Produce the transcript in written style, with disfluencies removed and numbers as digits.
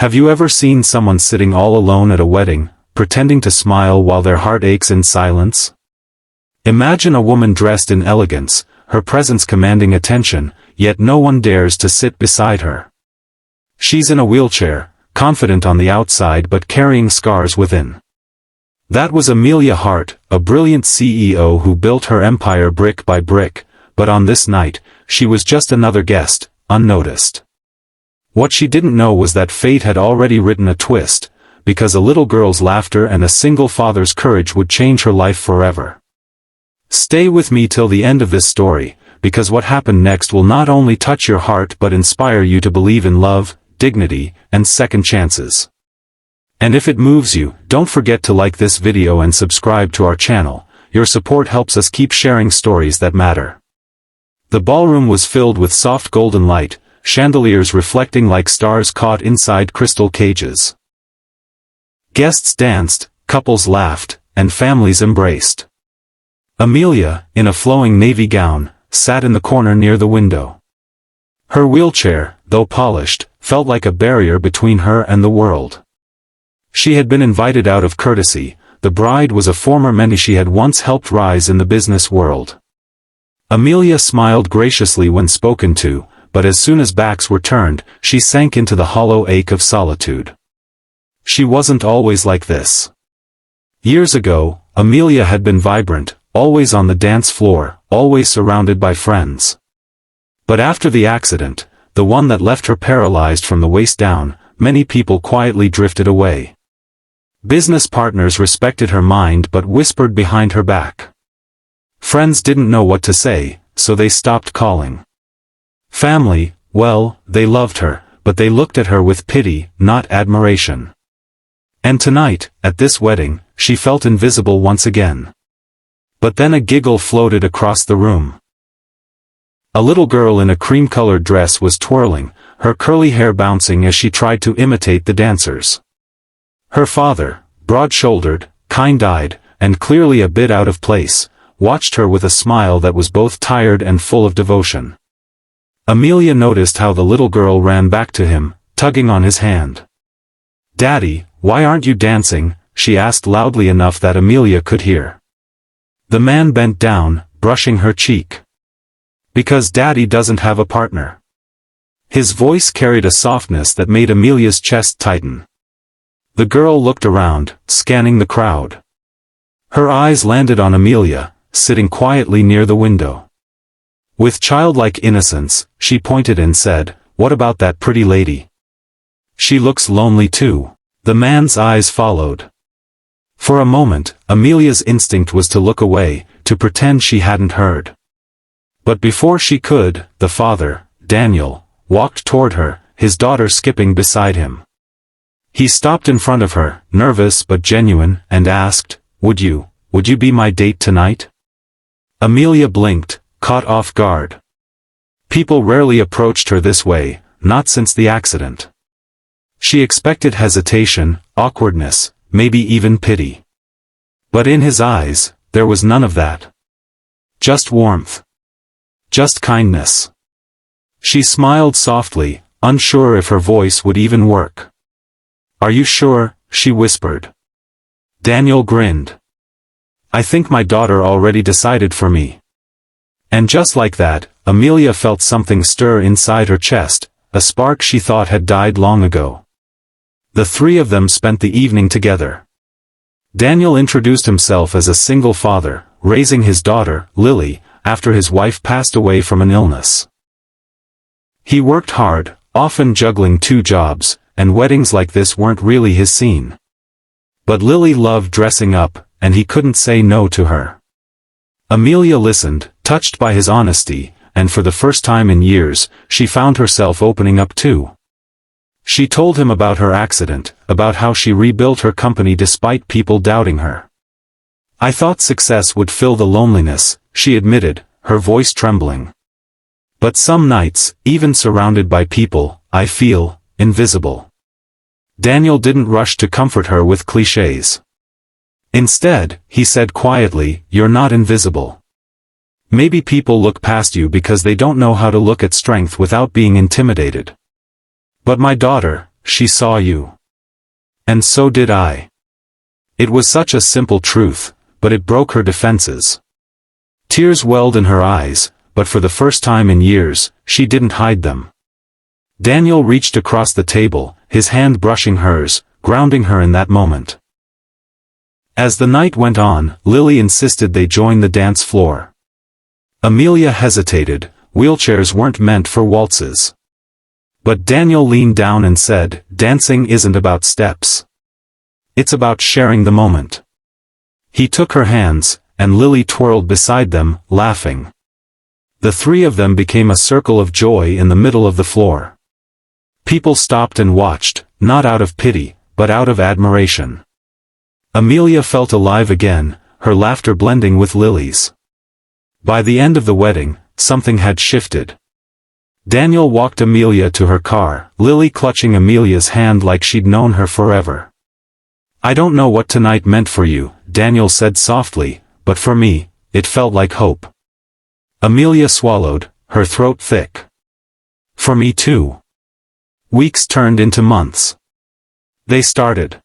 Have you ever seen someone sitting all alone at a wedding, pretending to smile while their heart aches in silence? Imagine a woman dressed in elegance, her presence commanding attention, yet no one dares to sit beside her. She's in a wheelchair, confident on the outside but carrying scars within. That was Amelia Hart, a brilliant CEO who built her empire brick by brick, but on this night, she was just another guest, unnoticed. What she didn't know was that fate had already written a twist, because a little girl's laughter and a single father's courage would change her life forever. Stay with me till the end of this story, because what happened next will not only touch your heart but inspire you to believe in love, dignity, and second chances. And if it moves you, don't forget to like this video and subscribe to our channel. Your support helps us keep sharing stories that matter. The ballroom was filled with soft golden light, chandeliers reflecting like stars caught inside crystal cages. Guests danced, couples laughed, and families embraced. Amelia, in a flowing navy gown, sat in the corner near the window. Her wheelchair, though polished, felt like a barrier between her and the world. She had been invited out of courtesy. The bride was a former mentee she had once helped rise in the business world. Amelia smiled graciously when spoken to, but as soon as backs were turned, she sank into the hollow ache of solitude. She wasn't always like this. Years ago, Amelia had been vibrant, always on the dance floor, always surrounded by friends. But after the accident, the one that left her paralyzed from the waist down, many people quietly drifted away. Business partners respected her mind but whispered behind her back. Friends didn't know what to say, so they stopped calling. Family, well, they loved her, but they looked at her with pity, not admiration. And tonight, at this wedding, she felt invisible once again. But then a giggle floated across the room. A little girl in a cream-colored dress was twirling, her curly hair bouncing as she tried to imitate the dancers. Her father, broad-shouldered, kind-eyed, and clearly a bit out of place, watched her with a smile that was both tired and full of devotion. Amelia noticed how the little girl ran back to him, tugging on his hand. "Daddy, why aren't you dancing?" she asked loudly enough that Amelia could hear. The man bent down, brushing her cheek. "Because Daddy doesn't have a partner." His voice carried a softness that made Amelia's chest tighten. The girl looked around, scanning the crowd. Her eyes landed on Amelia, sitting quietly near the window. With childlike innocence, she pointed and said, "What about that pretty lady? She looks lonely too." The man's eyes followed. For a moment, Amelia's instinct was to look away, to pretend she hadn't heard. But before she could, the father, Daniel, walked toward her, his daughter skipping beside him. He stopped in front of her, nervous but genuine, and asked, Would you be my date tonight?" Amelia blinked, caught off guard. People rarely approached her this way, not since the accident. She expected hesitation, awkwardness, maybe even pity. But in his eyes, there was none of that. Just warmth. Just kindness. She smiled softly, unsure if her voice would even work. "Are you sure?" she whispered. Daniel grinned. "I think my daughter already decided for me." And just like that, Amelia felt something stir inside her chest, a spark she thought had died long ago. The three of them spent the evening together. Daniel introduced himself as a single father, raising his daughter, Lily, after his wife passed away from an illness. He worked hard, often juggling 2 jobs, and weddings like this weren't really his scene. But Lily loved dressing up, and he couldn't say no to her. Amelia listened, touched by his honesty, and for the first time in years, she found herself opening up too. She told him about her accident, about how she rebuilt her company despite people doubting her. "I thought success would fill the loneliness," she admitted, her voice trembling. "But some nights, even surrounded by people, I feel invisible." Daniel didn't rush to comfort her with clichés. Instead, he said quietly, "You're not invisible. Maybe people look past you because they don't know how to look at strength without being intimidated. But my daughter, she saw you. And so did I. It was such a simple truth, but it broke her defenses. Tears welled in her eyes, but for the first time in years, she didn't hide them. Daniel reached across the table, his hand brushing hers, grounding her in that moment. As the night went on, Lily insisted they join the dance floor. Amelia hesitated, wheelchairs weren't meant for waltzes. But Daniel leaned down and said, dancing isn't about steps. It's about sharing the moment. He took her hands, and Lily twirled beside them, laughing. The three of them became a circle of joy in the middle of the floor. People stopped and watched, not out of pity, but out of admiration. Amelia felt alive again, her laughter blending with Lily's. By the end of the wedding, something had shifted. Daniel walked Amelia to her car, Lily clutching Amelia's hand like she'd known her forever. I don't know what tonight meant for you, Daniel said softly, but for me, it felt like hope. Amelia swallowed, her throat thick. For me too. Weeks turned into months. They started.